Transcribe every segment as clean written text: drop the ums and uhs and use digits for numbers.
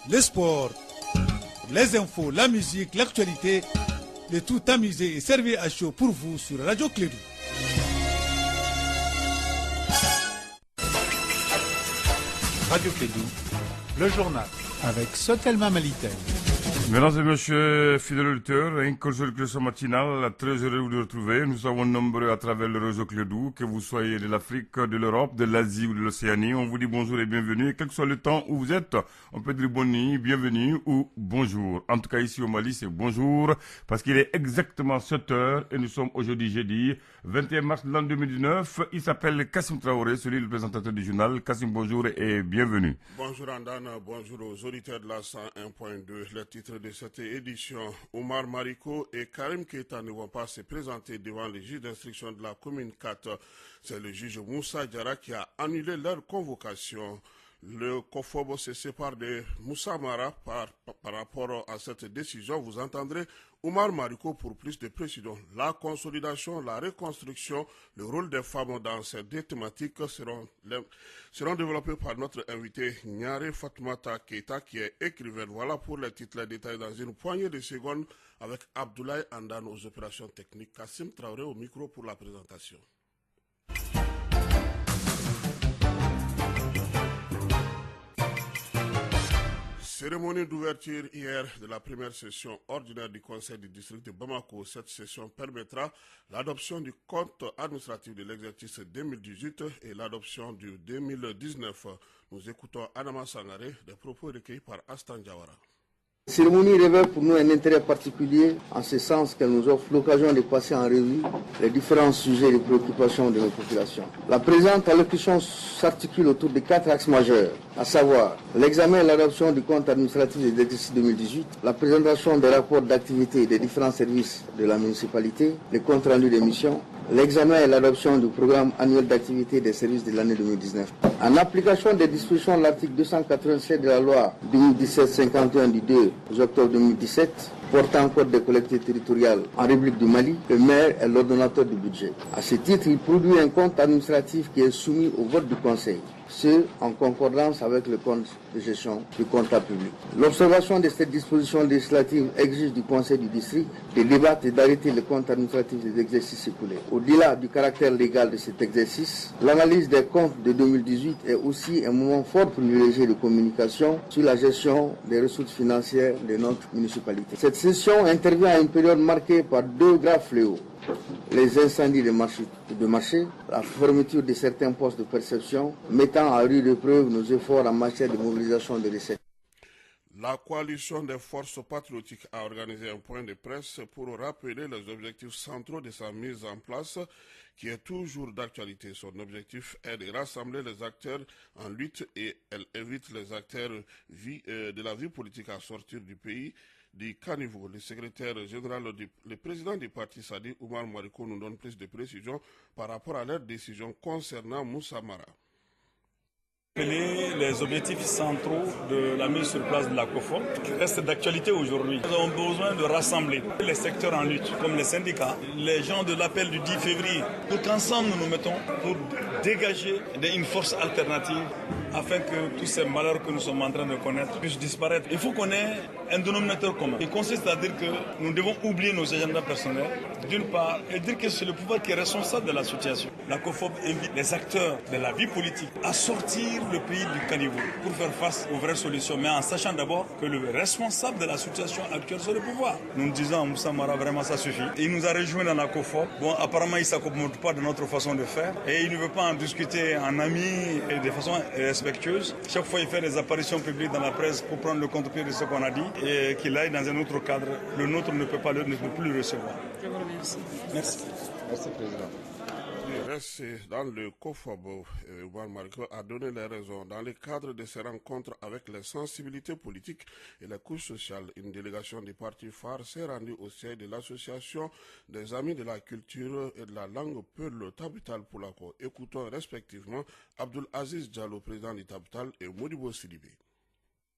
le sport, les infos, la musique, l'actualité, le tout amusé et servi à chaud pour vous sur Radio Clédou. Radio Clédou, le journal avec Sotelma Malitel. Mesdames et messieurs, fidèles auditeurs, un conseil de ce matinal, très heureux de vous retrouver. Nous sommes nombreux à travers le réseau Clédou, que vous soyez de l'Afrique, de l'Europe, de l'Asie ou de l'Océanie. On vous dit bonjour et bienvenue, quel que soit le temps où vous êtes. On peut dire bonne nuit, bienvenue ou bonjour. En tout cas, ici au Mali, c'est bonjour, parce qu'il est exactement 7 heures et nous sommes aujourd'hui jeudi, 21 mars de l'an 2019. Il s'appelle Kassim Traoré, celui le présentateur du journal. Kassim, bonjour et bienvenue. Bonjour Andana, bonjour aux auditeurs de la 101.2. Le titre de cette édition, Omar Mariko et Karim Keita ne vont pas se présenter devant les juges d'instruction de la commune 4. C'est le juge Moussa Diarra qui a annulé leur convocation. Le COFOB se sépare de Moussa Mara par rapport à cette décision. Vous entendrez Omar Mariko pour plus de précisions. La consolidation, la reconstruction, le rôle des femmes dans ces deux thématiques seront développés par notre invité Nyare Fatoumata Keita qui est écrivaine. Voilà pour les titres, les détails dans une poignée de secondes avec Abdoulaye Andan aux opérations techniques. Kassim Traoré au micro pour la présentation. Cérémonie d'ouverture hier de la première session ordinaire du Conseil du district de Bamako. Cette session permettra l'adoption du compte administratif de l'exercice 2018 et l'adoption du 2019. Nous écoutons Adama Sangaré, des propos recueillis par Astan Diawara. La cérémonie révèle pour nous un intérêt particulier en ce sens qu'elle nous offre l'occasion de passer en revue les différents sujets de préoccupation de nos populations. La présente allocution s'articule autour de 4 axes majeurs, à savoir l'examen et l'adoption du compte administratif de l'exercice 2018, la présentation des rapports d'activité des différents services de la municipalité, les comptes rendus des missions, l'examen et l'adoption du programme annuel d'activité des services de l'année 2019. En application des dispositions de l'article 287 de la loi 2017-51 du 2 octobre 2017 portant code des collectivités territoriales en République du Mali, le maire est l'ordonnateur du budget. À ce titre, il produit un compte administratif qui est soumis au vote du Conseil, ce en concordance avec le compte de gestion du comptable public. L'observation de cette disposition législative exige du Conseil du district de débattre et d'arrêter le compte administratif des exercices écoulés. Au-delà du caractère légal de cet exercice, l'analyse des comptes de 2018 est aussi un moment fort privilégié de communication sur la gestion des ressources financières de notre municipalité. Cette session intervient à une période marquée par 2 graves fléaux. Les incendies de marché, la fermeture de certains postes de perception, mettant à rude épreuve nos efforts en matière de mobilisation de recettes. La coalition des forces patriotiques a organisé un point de presse pour rappeler les objectifs centraux de sa mise en place, qui est toujours d'actualité. Son objectif est de rassembler les acteurs en lutte et elle invite les acteurs de la vie politique à sortir du pays du caniveau. Le secrétaire général, le président du parti Sadi, Omar Mariko, nous donne plus de précisions par rapport à leur décision concernant Moussa Mara. Les objectifs centraux de la mise sur place de la COFOL qui reste d'actualité aujourd'hui. Nous avons besoin de rassembler les secteurs en lutte, comme les syndicats, les gens de l'appel du 10 février, pour qu'ensemble nous nous mettons pour dégager une force alternative afin que tous ces malheurs que nous sommes en train de connaître puissent disparaître. Il faut qu'on ait un dénominateur commun. Il consiste à dire que nous devons oublier nos agendas personnels, d'une part, et dire que c'est le pouvoir qui est responsable de la situation. La COFOB invite les acteurs de la vie politique à sortir le pays du caniveau pour faire face aux vraies solutions, mais en sachant d'abord que le responsable de la situation actuelle, c'est le pouvoir. Nous disons à Moussa Mara, vraiment ça suffit. Il nous a rejoint dans la COFOB. Bon, apparemment, il ne s'accommode pas de notre façon de faire et il ne veut pas en discuter en ami et de façon respectueuse. Chaque fois, il fait des apparitions publiques dans la presse pour prendre le contre-pied de ce qu'on a dit et qu'il aille dans un autre cadre. Le nôtre ne peut plus le recevoir. Je vous remercie. Merci. Merci, Président. Reste dans le COFOB, Omar Mariko a donné les raisons. Dans le cadre de ces rencontres avec les sensibilités politiques et les couches sociales, une délégation du parti phare s'est rendue au siège de l'association des amis de la culture et de la langue Peul Tabutal Poulako. Écoutons respectivement Abdul Aziz Diallo, président du Tabutal, et Modibo Sidibé.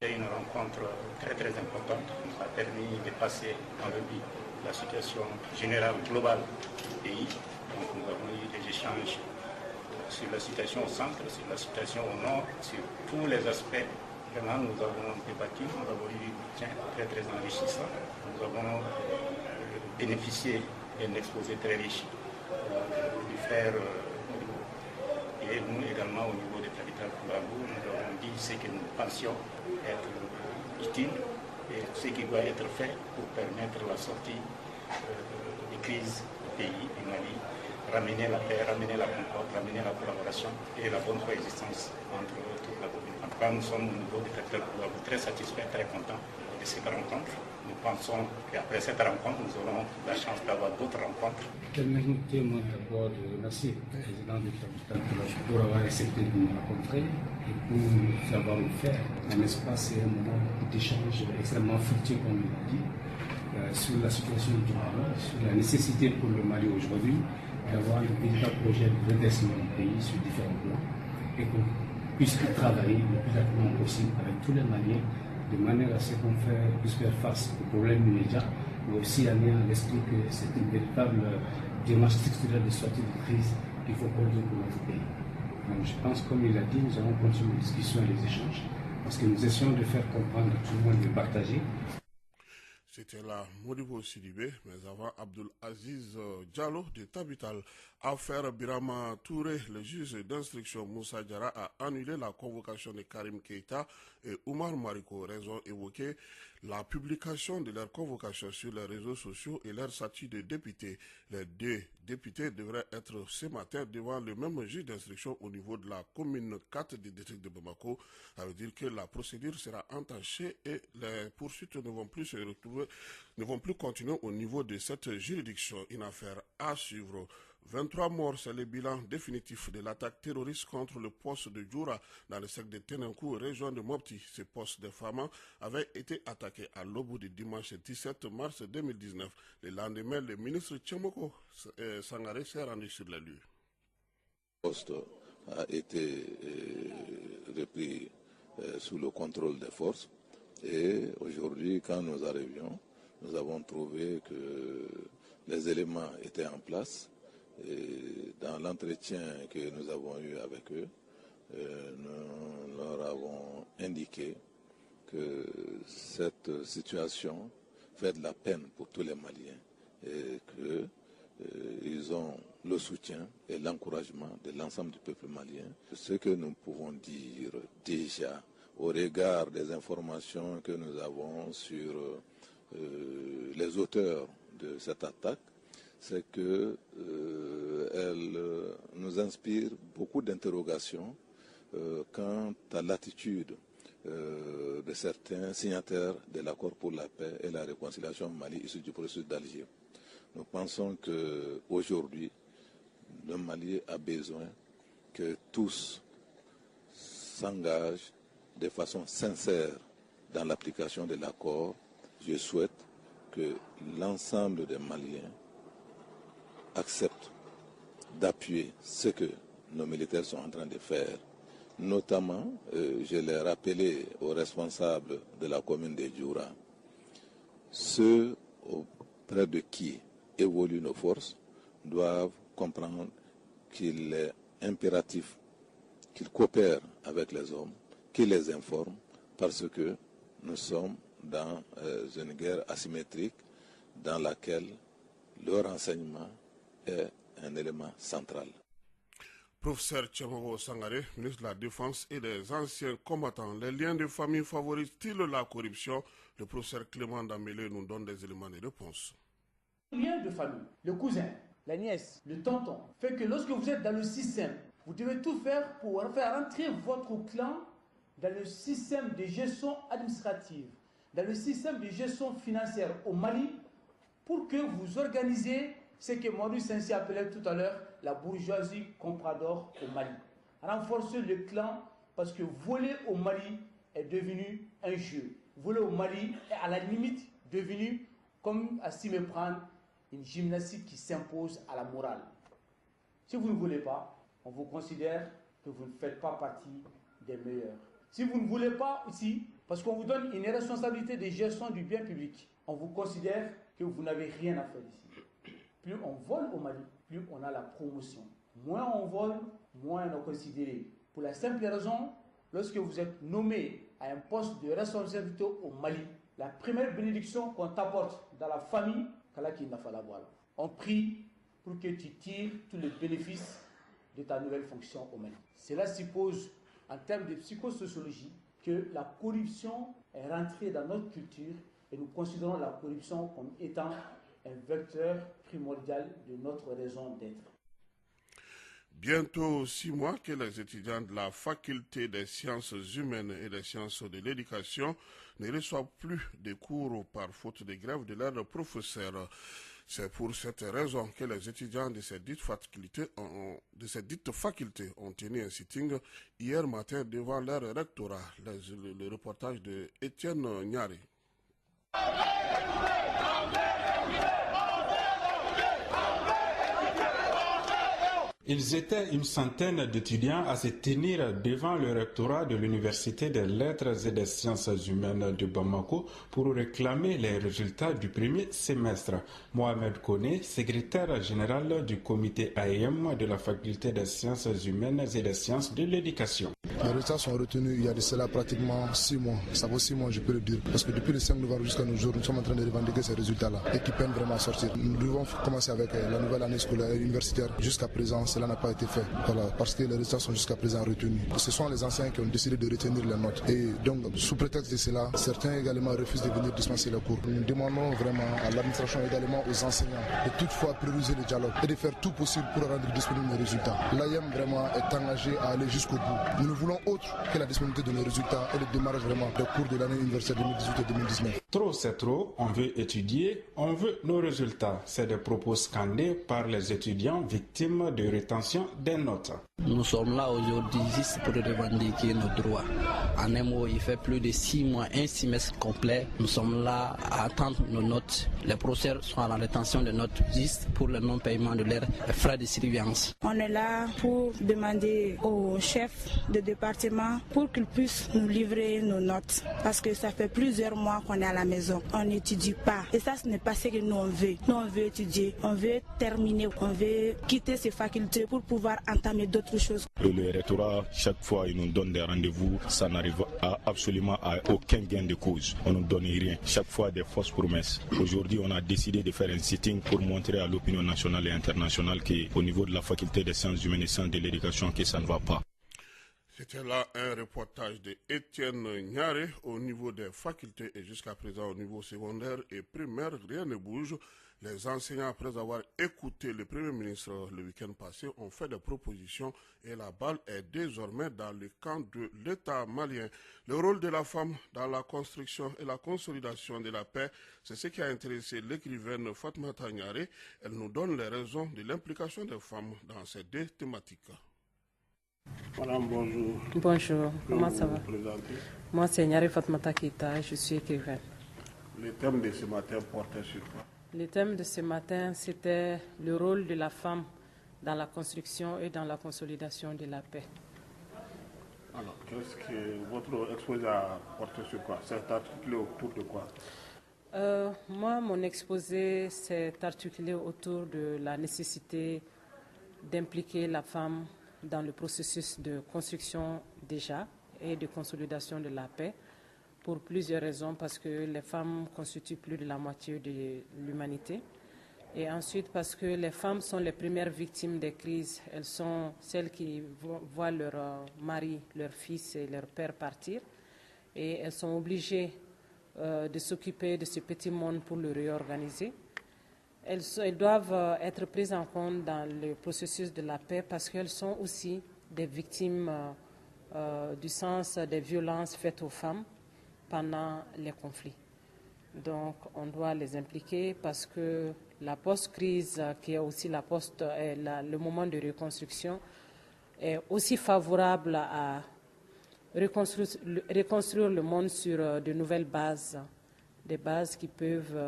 C'est une rencontre très très importante qui a permis de passer en revue la situation générale globale du pays. Donc nous avons eu des échanges sur la situation au centre, sur la situation au nord, sur tous les aspects Vraiment, nous avons débattu, nous avons eu des tiens très très enrichissants. Nous avons bénéficié d'un exposé très riche du frère et nous également au niveau des capitales Koulabou, nous avons dit ce que nous pensions être utile et ce qui doit être fait pour permettre la sortie des crises du pays, du Mali, ramener la paix, ramener la concorde, ramener la collaboration et la bonne coexistence entre toute la communauté. En tout cas, nous sommes au niveau des capitales Koulabou très satisfaits, très contents de cette rencontre. Nous pensons qu'après cette rencontre, nous aurons la chance d'avoir d'autres rencontres. Permettez-moi d'abord de remercier le président du capital pour avoir accepté de nous rencontrer et pour nous avoir offert un espace et un moment d'échange extrêmement fructueux, comme il l'a dit, sur la situation du Mali, sur la nécessité pour le Mali aujourd'hui d'avoir un véritable projet de redressement du pays sur différents plans et qu'on puisse travailler le plus rapidement possible avec tous les Maliens de manière à ce qu'on puisse faire face aux problèmes immédiats, mais aussi amener à l'esprit que c'est une véritable démarche structurelle de sortie de crise qu'il faut conduire pour notre pays. Donc je pense, comme il l'a dit, nous allons continuer les discussions et les échanges, parce que nous essayons de faire comprendre à tout le monde, de partager. C'était là Modibo Sidibé, mais avant Abdul Aziz Diallo de Tabital. Affaire Birama Touré, le juge d'instruction Moussa Diarra a annulé la convocation de Karim Keita et Oumar Mariko. Raison évoquée, la publication de leur convocation sur les réseaux sociaux et leur statut de député. Les deux députés devraient être ce matin devant le même juge d'instruction au niveau de la commune 4 du district de Bamako. Ça veut dire que la procédure sera entachée et les poursuites ne vont plus se retrouver, ne vont plus continuer au niveau de cette juridiction. Une affaire à suivre. 23 morts, c'est le bilan définitif de l'attaque terroriste contre le poste de Djoura dans le secteur de Tenenkou, région de Mopti. Ce poste de Fama avait été attaqué à l'aube du dimanche 17 mars 2019. Le lendemain, le ministre Tchemoko Sangaré s'est rendu sur les lieux. Le poste a été repris sous le contrôle des forces et aujourd'hui, quand nous arrivions, nous avons trouvé que les éléments étaient en place. Et dans l'entretien que nous avons eu avec eux, nous leur avons indiqué que cette situation fait de la peine pour tous les Maliens et qu'ils ont le soutien et l'encouragement de l'ensemble du peuple malien. Ce que nous pouvons dire déjà au regard des informations que nous avons sur les auteurs de cette attaque, c'est qu'elle nous inspire beaucoup d'interrogations quant à l'attitude de certains signataires de l'accord pour la paix et la réconciliation au Mali issu du processus d'Alger. Nous pensons qu'aujourd'hui, le Mali a besoin que tous s'engagent de façon sincère dans l'application de l'accord. Je souhaite que l'ensemble des Maliens acceptent d'appuyer ce que nos militaires sont en train de faire. Notamment, je l'ai rappelé aux responsables de la commune de Djoura, ceux auprès de qui évoluent nos forces doivent comprendre qu'il est impératif qu'ils coopèrent avec les hommes, qu'ils les informent, parce que nous sommes dans une guerre asymétrique dans laquelle le renseignement est un élément central. Professeur Tchemoko Sangaré, ministre de la Défense et des anciens combattants, les liens de famille favorisent-ils la corruption? Le professeur Clément Dambélé nous donne des éléments de réponse. Le lien de famille, le cousin, la nièce, le tonton, fait que lorsque vous êtes dans le système, vous devez tout faire pour faire entrer votre clan dans le système de gestion administrative, dans le système de gestion financière au Mali, pour que vous organisez ce que Maurice Sensi appelait tout à l'heure la bourgeoisie comprador au Mali. Renforcer le clan parce que voler au Mali est devenu un jeu. Voler au Mali est à la limite devenu, comme à s'y méprendre, une gymnastique qui s'impose à la morale. Si vous ne voulez pas, on vous considère que vous ne faites pas partie des meilleurs. Si vous ne voulez pas aussi, parce qu'on vous donne une responsabilité de gestion du bien public, on vous considère que vous n'avez rien à faire ici. Plus on vole au Mali, plus on a la promotion. Moins on vole, moins on est considéré. Pour la simple raison lorsque vous êtes nommé à un poste de responsabilité au Mali, la première bénédiction qu'on t'apporte dans la famille, on prie pour que tu tires tous les bénéfices de ta nouvelle fonction au Mali. Cela suppose, en termes de psychosociologie, que la corruption est rentrée dans notre culture et nous considérons la corruption comme étant un vecteur primordial de notre raison d'être. Bientôt 6 mois que les étudiants de la faculté des sciences humaines et des sciences de l'éducation ne reçoivent plus de cours par faute de grève de leurs professeurs. C'est pour cette raison que les étudiants de ces dites facultés ont tenu un sitting hier matin devant leur rectorat. Le reportage de Étienne Nyari. Ils étaient une centaine d'étudiants à se tenir devant le rectorat de l'Université des Lettres et des Sciences Humaines de Bamako pour réclamer les résultats du premier semestre. Mohamed Kone, secrétaire général du comité AEM de la Faculté des Sciences Humaines et des Sciences de l'Éducation. Les résultats sont retenus il y a de cela pratiquement 6 mois. Ça vaut 6 mois, je peux le dire. Parce que depuis le 5 novembre jusqu'à nos jours, nous sommes en train de revendiquer ces résultats-là et qui peinent vraiment à sortir. Nous devons commencer avec la nouvelle année scolaire universitaire. Jusqu'à présent, cela n'a pas été fait. Voilà, parce que les résultats sont jusqu'à présent retenus. Ce sont les enseignants qui ont décidé de retenir les notes. Et donc, sous prétexte de cela, certains également refusent de venir dispenser les cours. Nous demandons vraiment à l'administration et également aux enseignants de toutefois prioriser le dialogue et de faire tout possible pour rendre disponibles les résultats. L'AEM vraiment est engagé à aller jusqu'au bout. Nous ne voulons autre que la disponibilité de nos résultats et le démarrage vraiment des cours de l'année universitaire 2018 et 2019. Trop c'est trop, on veut étudier, on veut nos résultats. C'est des propos scandés par les étudiants victimes de rétention des notes. Nous sommes là aujourd'hui juste pour revendiquer nos droits. En un mot, il fait plus de 6 mois, un semestre complet. Nous sommes là à attendre nos notes. Les professeurs sont à la rétention de notes juste pour le non-paiement de leurs frais de surveillance. On est là pour demander au chef de département pour qu'il puisse nous livrer nos notes. Parce que ça fait plusieurs mois qu'on est à la maison. On n'étudie pas. Et ça, ce n'est pas ce que nous on veut. Nous, on veut étudier. On veut terminer. On veut quitter ces facultés pour pouvoir entamer d'autres choses. Le rectorat, chaque fois, il nous donne des rendez-vous. Ça n'arrive absolument à aucun gain de cause. On ne nous donne rien. Chaque fois, des fausses promesses. Aujourd'hui, on a décidé de faire un sitting pour montrer à l'opinion nationale et internationale qu'au niveau de la faculté des sciences humaines et sciences de l'éducation, que ça ne va pas. C'était là un reportage de Étienne Nyare au niveau des facultés et jusqu'à présent au niveau secondaire et primaire, rien ne bouge. Les enseignants, après avoir écouté le Premier ministre le week-end passé, ont fait des propositions et la balle est désormais dans le camp de l'État malien. Le rôle de la femme dans la construction et la consolidation de la paix, c'est ce qui a intéressé l'écrivaine Fatmata Nyare. Elle nous donne les raisons de l'implication des femmes dans ces deux thématiques. Madame, bonjour. Bonjour, comment ça va? Moi, c'est Nyare Fatmata Keita, je suis écrivaine. Le thème de ce matin portait sur quoi? Le thème de ce matin, c'était le rôle de la femme dans la construction et dans la consolidation de la paix. Alors, qu'est-ce que votre exposé a porté sur quoi? C'est articulé autour de quoi? Moi, mon exposé s'est articulé autour de la nécessité d'impliquer la femme dans le processus de construction déjà et de consolidation de la paix pour plusieurs raisons, parce que les femmes constituent plus de la moitié de l'humanité et ensuite parce que les femmes sont les premières victimes des crises. Elles sont celles qui voient leur mari, leur fils et leur père partir et elles sont obligées de s'occuper de ce petit monde pour le réorganiser. Elles doivent être prises en compte dans le processus de la paix parce qu'elles sont aussi des victimes du sens des violences faites aux femmes pendant les conflits. Donc, on doit les impliquer parce que la post-crise, qui est aussi le moment de reconstruction, est aussi favorable à reconstruire le monde sur de nouvelles bases, des bases qui peuvent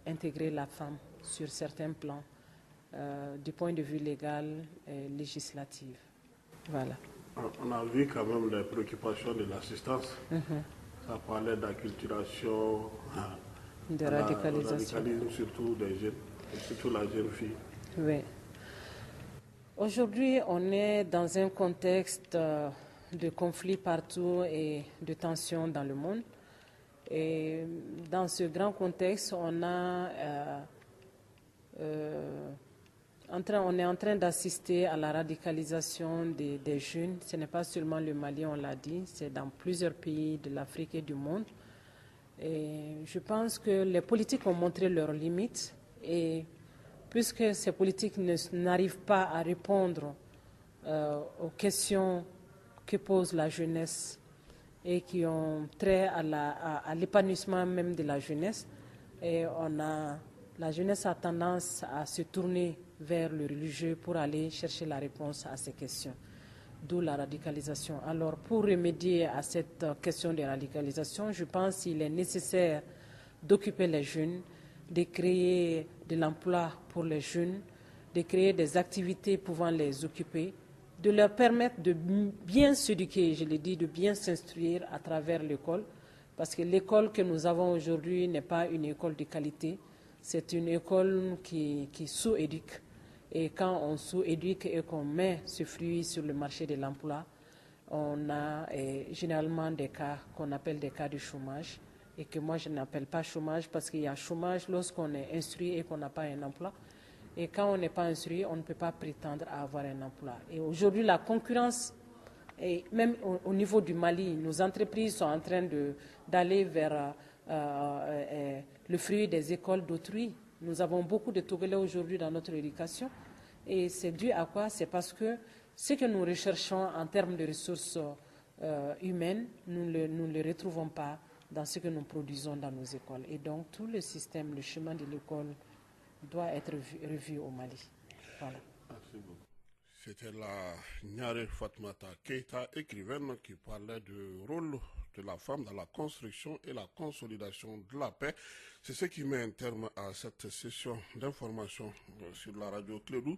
intégrer la femme sur certains plans, du point de vue légal et législatif. Voilà. On a vu quand même les préoccupations de l'assistance. Ça parlait d'acculturation, de radicalisation. Radicalisme surtout des jeunes, et surtout la jeune fille. Oui. Aujourd'hui, on est dans un contexte de conflits partout et de tensions dans le monde. Et dans ce grand contexte, on est en train d'assister à la radicalisation des jeunes. Ce n'est pas seulement le Mali, on l'a dit, c'est dans plusieurs pays de l'Afrique et du monde. Et je pense que les politiques ont montré leurs limites et puisque ces politiques n'arrivent pas à répondre aux questions que pose la jeunesse et qui ont trait à l'épanouissement même de la jeunesse, et la jeunesse a tendance à se tourner vers le religieux pour aller chercher la réponse à ces questions, d'où la radicalisation. Alors, pour remédier à cette question de radicalisation, je pense qu'il est nécessaire d'occuper les jeunes, de créer de l'emploi pour les jeunes, de créer des activités pouvant les occuper, de leur permettre de bien s'éduquer, je l'ai dit, de bien s'instruire à travers l'école, parce que l'école que nous avons aujourd'hui n'est pas une école de qualité, c'est une école qui sous-éduque. Et quand on sous-éduque et qu'on met ce fruit sur le marché de l'emploi, on a généralement des cas qu'on appelle des cas de chômage, et que moi je n'appelle pas chômage parce qu'il y a chômage lorsqu'on est instruit et qu'on n'a pas un emploi. Et quand on n'est pas instruit, on ne peut pas prétendre à avoir un emploi. Et aujourd'hui, la concurrence, et même au niveau du Mali, nos entreprises sont en train d'aller vers le fruit des écoles d'autrui. Nous avons beaucoup de Togolais aujourd'hui dans notre éducation. Et c'est dû à quoi? C'est parce que ce que nous recherchons en termes de ressources humaines, nous ne les retrouvons pas dans ce que nous produisons dans nos écoles. Et donc, tout le système, le chemin de l'école doit être revu au Mali. Voilà. Merci beaucoup. C'était la Nyare Fatmata Keita, écrivaine, qui parlait du rôle de la femme dans la construction et la consolidation de la paix. C'est ce qui met un terme à cette session d'information sur la radio Clédou.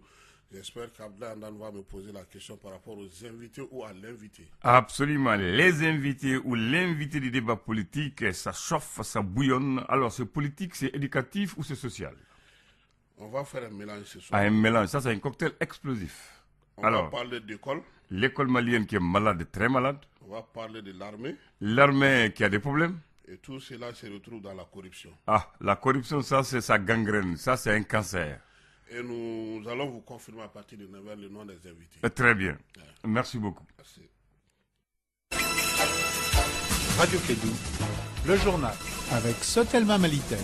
J'espère qu'Abdel Andan va me poser la question par rapport aux invités ou à l'invité. Absolument. Les invités ou l'invité du débat politique, ça chauffe, ça bouillonne. Alors, c'est politique, c'est éducatif ou c'est social? On va faire un mélange ce soir. Un mélange, ça c'est un cocktail explosif. On va parler d'école. L'école malienne qui est malade, très malade. On va parler de l'armée. L'armée qui a des problèmes. Et tout cela se retrouve dans la corruption. Ah, la corruption, ça c'est sa gangrène, ça c'est un cancer. Et nous allons vous confirmer à partir de 9h le nom des invités. Très bien. Ouais. Merci beaucoup. Merci. Radio Clédou, le journal avec Sotelma Malitel.